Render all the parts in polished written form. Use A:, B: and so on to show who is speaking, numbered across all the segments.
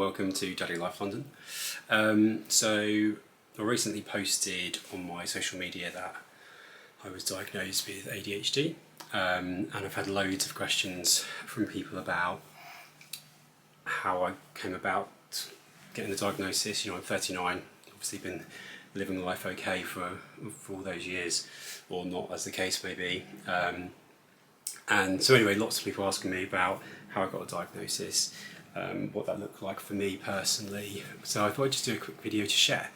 A: welcome to Daddy Life London. So I recently posted on my social media that I was diagnosed with ADHD, and I've had loads of questions from people about how I came about getting the diagnosis. I'm 39, obviously been living life okay for all those years, or not, as the case may be. And so anyway, lots of people asking me about how I got a diagnosis, what that looked like for me personally. So I thought I'd just do a quick video to share.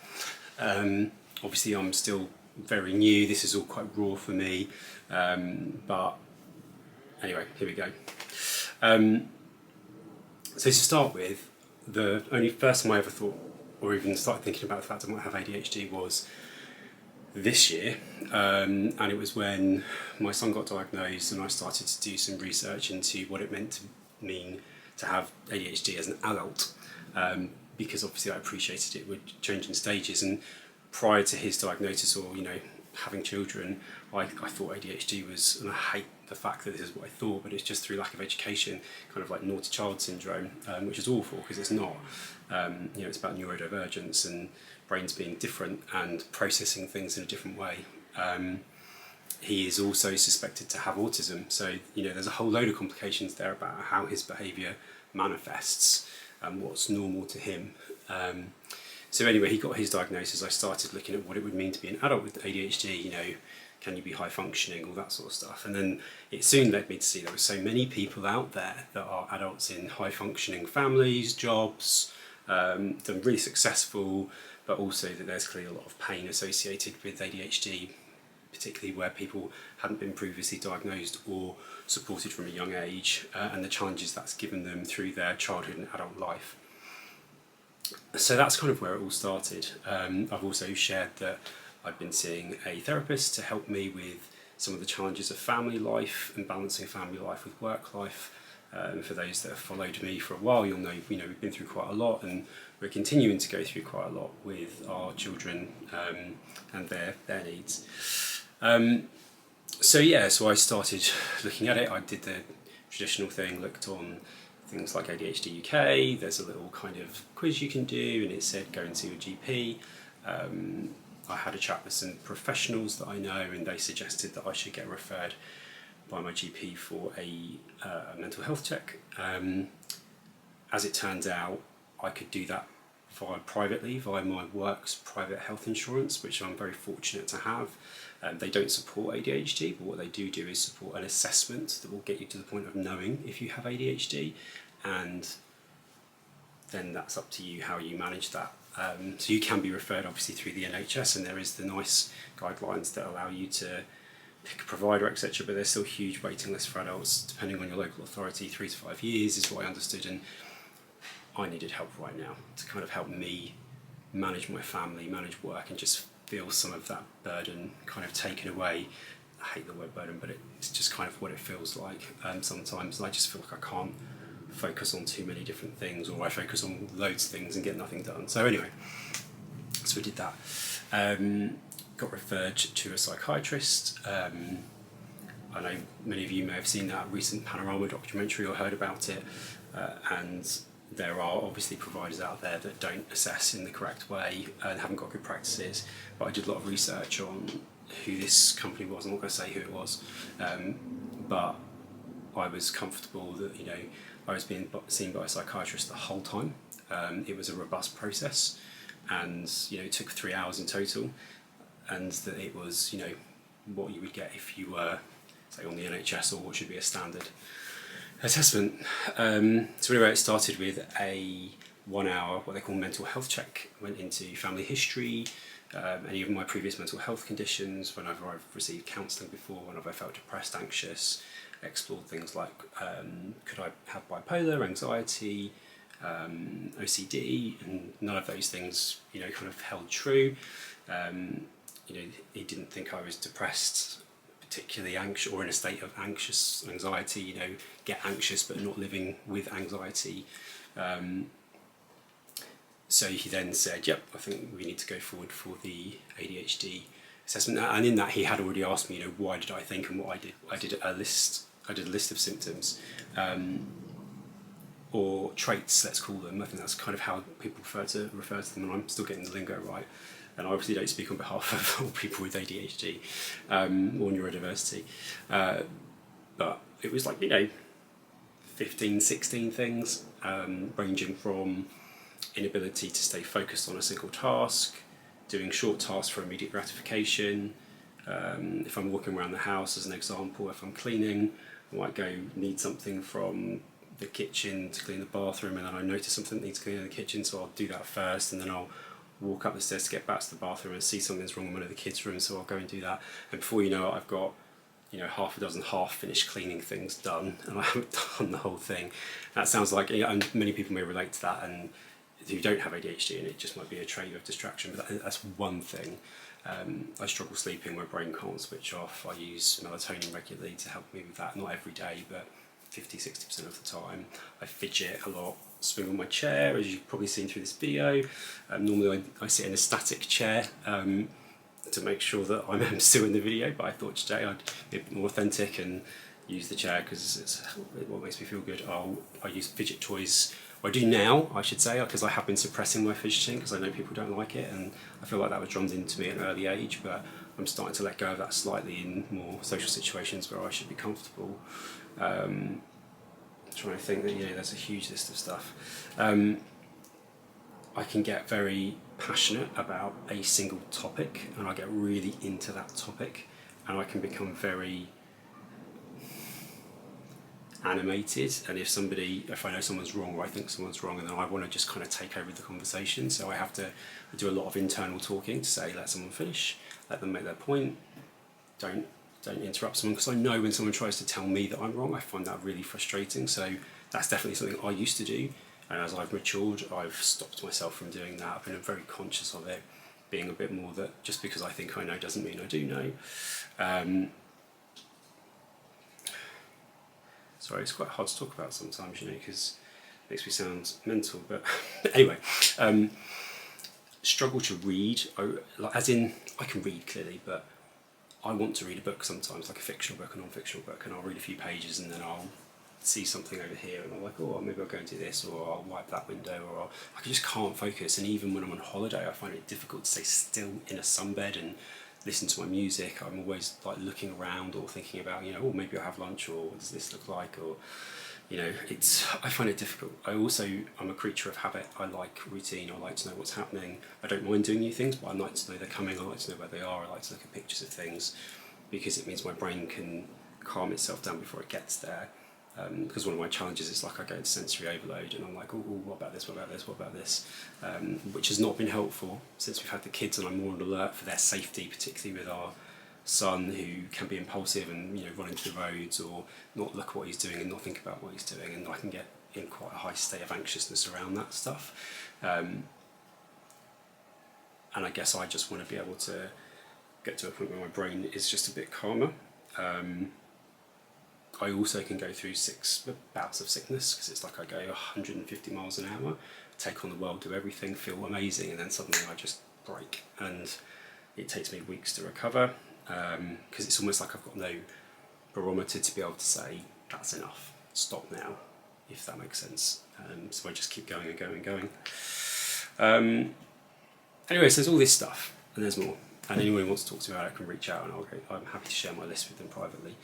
A: Obviously I'm still very new, this is all quite raw for me, but anyway, here we go. So to start with, the only first time I ever thought, or even started thinking about the fact I might have ADHD was this year, and it was when my son got diagnosed and I started to do some research into what it meant to mean to have ADHD as an adult, because obviously I appreciated it would change in stages, and prior to his diagnosis, or having children, I thought ADHD was, and I hate the fact that this is what I thought, but it's just through lack of education, kind of like naughty child syndrome, which is awful because it's not. It's about neurodivergence and brains being different and processing things in a different way. He is also suspected to have autism, so there's a whole load of complications there about how his behaviour manifests and what's normal to him. So anyway, he got his diagnosis. I started looking at what it would mean to be an adult with ADHD. Can you be high functioning, all that sort of stuff. And then it soon led me to see there were so many people out there that are adults in high functioning families, jobs, done really successful, but also that there's clearly a lot of pain associated with ADHD, particularly where people hadn't been previously diagnosed or supported from a young age, and the challenges that's given them through their childhood and adult life. So that's kind of where it all started. I've also shared that I've been seeing a therapist to help me with some of the challenges of family life and balancing family life with work life. For those that have followed me for a while, you'll know, we've been through quite a lot, and we're continuing to go through quite a lot with our children and their needs. So I started looking at it. I did the traditional thing, looked on things like ADHD UK. There's a little kind of quiz you can do, and it said go and see your GP. I had a chat with some professionals that I know, and they suggested that I should get referred by my GP for a mental health check. As it turns out, I could do that privately via my work's private health insurance, which I'm very fortunate to have. They don't support ADHD, but what they do is support an assessment that will get you to the point of knowing if you have ADHD, and then that's up to you how you manage that. So you can be referred obviously through the NHS, and there is the nice guidelines that allow you to pick a provider, etc. But there's still huge waiting lists for adults, depending on your local authority. 3 to 5 years is what I understood, and I needed help right now to kind of help me manage my family, manage work, and just feel some of that burden kind of taken away. I hate the word burden, but it's just kind of what it feels like sometimes. I just feel like I can't focus on too many different things, or I focus on loads of things and get nothing done. So anyway, so we did that. Got referred to a psychiatrist. I know many of you may have seen that recent Panorama documentary or heard about it, and there are obviously providers out there that don't assess in the correct way and haven't got good practices. But I did a lot of research on who this company was. I'm not going to say who it was, but I was comfortable that I was being seen by a psychiatrist the whole time. It was a robust process, and it took 3 hours in total, and that it was what you would get if you were, say, on the NHS, or what should be a standard assessment. So anyway, it started with a 1 hour, what they call mental health check. Went into family history, any of my previous mental health conditions, whenever I've received counselling before, whenever I felt depressed, anxious, explored things like could I have bipolar, anxiety, OCD, and none of those things kind of held true. He didn't think I was depressed, particularly anxious, or in a state of anxiety, get anxious but not living with anxiety. So he then said, yep, I think we need to go forward for the ADHD assessment. And in that, he had already asked me, why did I think and what I did. I did a list of symptoms. or traits, let's call them. I think that's kind of how people refer to them, and I'm still getting the lingo right. And I obviously don't speak on behalf of all people with ADHD or neurodiversity. But it was like, 15, 16 things, ranging from inability to stay focused on a single task, doing short tasks for immediate gratification. If I'm walking around the house, as an example, if I'm cleaning, I might go need something from the kitchen to clean the bathroom, and then I notice something that needs cleaning in the kitchen, so I'll do that first, and then I'll walk up the stairs to get back to the bathroom and see something's wrong in one of the kids' rooms, so I'll go and do that. And before you know it, I've got half a dozen half-finished cleaning things done, and I haven't done the whole thing. That sounds like, and many people may relate to that, and who don't have ADHD, and it just might be a trait of distraction, but that's one thing. I struggle sleeping, my brain can't switch off. I use melatonin regularly to help me with that, not every day, but 50-60% of the time. I fidget a lot, swing on my chair, as you've probably seen through this video. Normally I sit in a static chair to make sure that I'm still in the video, but I thought today I'd be a bit more authentic and use the chair because it's what makes me feel good. I use fidget toys. I do now, I should say, because I have been suppressing my fidgeting because I know people don't like it, and I feel like that was drummed into me at an early age, but I'm starting to let go of that slightly in more social situations where I should be comfortable. Trying to think that, there's a huge list of stuff. I can get very passionate about a single topic, and I get really into that topic, and I can become very animated, and if I know someone's wrong or I think someone's wrong, and then I want to just kind of take over the conversation, so I do a lot of internal talking to say, let someone finish, let them make their point, don't interrupt someone, because I know when someone tries to tell me that I'm wrong, I find that really frustrating. So that's definitely something I used to do, and as I've matured, I've stopped myself from doing that. I've been very conscious of it, being a bit more that just because I think I know doesn't mean I do know. Sorry, it's quite hard to talk about sometimes, because it makes me sound mental, but anyway, struggle to read, as in I can read clearly, but I want to read a book sometimes, like a fictional book, a non-fictional book, and I'll read a few pages and then I'll see something over here and I'm like, oh, maybe I'll go and do this, or I'll wipe that window, or I just can't focus. And even when I'm on holiday, I find it difficult to stay still in a sunbed and listen to my music. I'm always like looking around or thinking about, oh, maybe I'll have lunch, or what does this look like, or I find it difficult. I'm a creature of habit. I like routine. I like to know what's happening. I don't mind doing new things, but I like to know they're coming. I like to know where they are. I like to look at pictures of things because it means my brain can calm itself down before it gets there. Because one of my challenges is like I go into sensory overload and I'm like, oh, what about this, what about this, what about this? Which has not been helpful since we've had the kids, and I'm more on alert for their safety, particularly with our son, who can be impulsive and run into the roads or not look at what he's doing and not think about what he's doing, and I can get in quite a high state of anxiousness around that stuff. And I guess I just want to be able to get to a point where my brain is just a bit calmer. I also can go through 6 bouts of sickness, because it's like I go 150 miles an hour, take on the world, do everything, feel amazing, and then suddenly I just break, and it takes me weeks to recover, because it's almost like I've got no barometer to be able to say, that's enough, stop now, if that makes sense. So I just keep going and going and going. Anyway, so there's all this stuff, and there's more. And anyone who wants to talk to me about it can reach out, and I'm happy to share my list with them privately.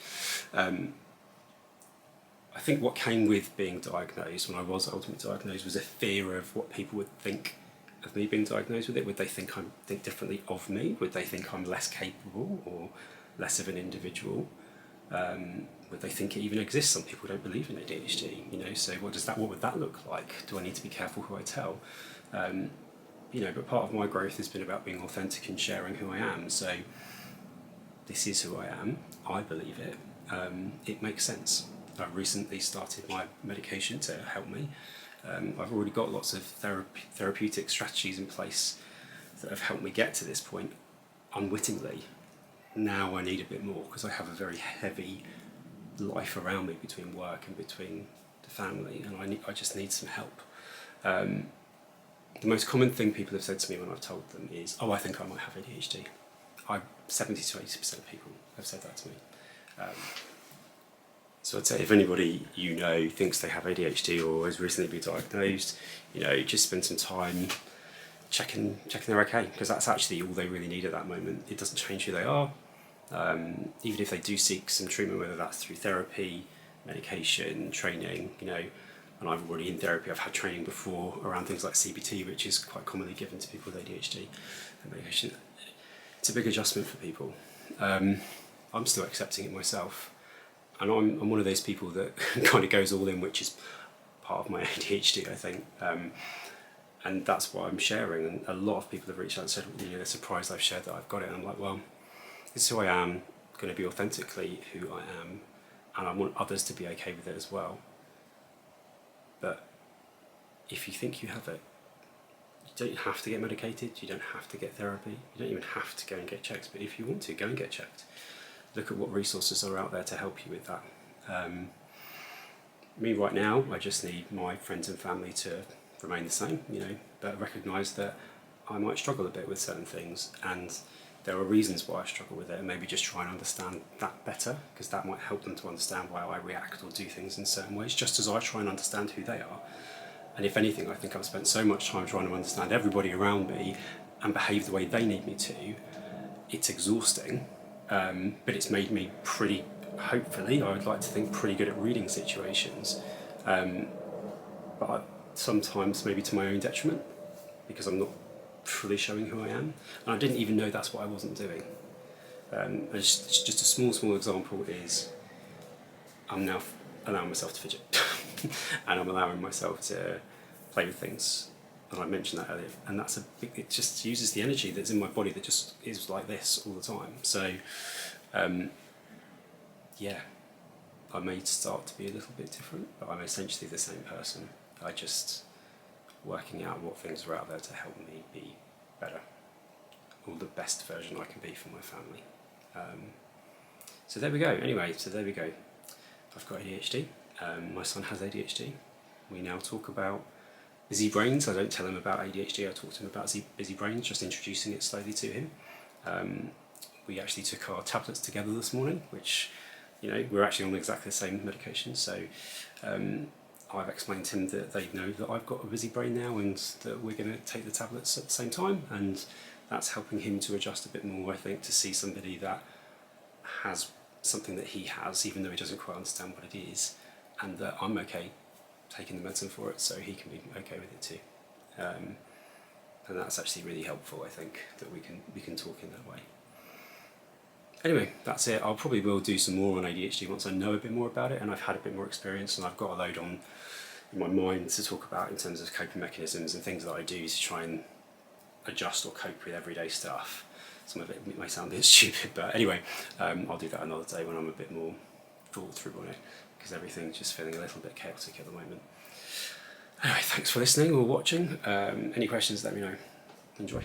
A: I think what came with being diagnosed, when I was ultimately diagnosed, was a fear of what people would think of me being diagnosed with it. Would they think differently of me? Would they think I'm less capable or less of an individual? Would they think it even exists? Some people don't believe in ADHD, so what would that look like? Do I need to be careful who I tell? But part of my growth has been about being authentic and sharing who I am. So this is who I am. I believe it. It makes sense. I've recently started my medication to help me. I've already got lots of therapeutic strategies in place that have helped me get to this point unwittingly. Now I need a bit more because I have a very heavy life around me between work and between the family, and I just need some help. The most common thing people have said to me when I've told them is, oh, I think I might have ADHD. 70 to 80% of people have said that to me. So I'd say if anybody you know thinks they have ADHD or has recently been diagnosed, just spend some time checking they're okay, because that's actually all they really need at that moment. It doesn't change who they are. Even if they do seek some treatment, whether that's through therapy, medication, training, and I've already in therapy, I've had training before around things like CBT, which is quite commonly given to people with ADHD and medication. It's a big adjustment for people. I'm still accepting it myself, and I'm one of those people that kind of goes all in, which is part of my ADHD, I think. And that's what I'm sharing, and a lot of people have reached out and said, they're surprised I've shared that I've got it, and I'm like, well, this is who I am, going to be authentically who I am, and I want others to be okay with it as well. But if you think you have it, you don't have to get medicated, you don't have to get therapy, you don't even have to go and get checked, but if you want to, go and get checked. Look at what resources are out there to help you with that. Me right now, I just need my friends and family to remain the same, but recognise that I might struggle a bit with certain things, and there are reasons why I struggle with it, and maybe just try and understand that better, because that might help them to understand why I react or do things in certain ways, just as I try and understand who they are. And if anything, I think I've spent so much time trying to understand everybody around me and behave the way they need me to. It's exhausting, but it's made me pretty, hopefully, I would like to think, pretty good at reading situations. But sometimes maybe to my own detriment, because I'm not fully showing who I am, and I didn't even know that's what I wasn't doing. Just a small example is I'm now allowing myself to fidget and I'm allowing myself to play with things, and I mentioned that earlier, and that's it just uses the energy that's in my body that just is like this all the time. So yeah, I may start to be a little bit different, but I'm essentially the same person. I just working out what things are out there to help me be better, or the best version I can be for my family. So there we go. Anyway, I've got ADHD. My son has ADHD. We now talk about busy brains. I don't tell him about ADHD, I talk to him about busy brains, just introducing it slowly to him. We actually took our tablets together this morning, which, we're actually on exactly the same medication, so I've explained to him that they know that I've got a busy brain now and that we're going to take the tablets at the same time, and that's helping him to adjust a bit more, I think, to see somebody that has something that he has, even though he doesn't quite understand what it is, and that I'm okay taking the medicine for it, so he can be okay with it too. And that's actually really helpful, I think, that we can talk in that way. Anyway, that's it. I'll probably will do some more on ADHD once I know a bit more about it and I've had a bit more experience and I've got a load on in my mind to talk about in terms of coping mechanisms and things that I do to try and adjust or cope with everyday stuff. Some of it may sound a bit stupid, but anyway, I'll do that another day when I'm a bit more thought through on it, because everything's just feeling a little bit chaotic at the moment. Anyway, thanks for listening or watching. Any questions, let me know. Enjoy.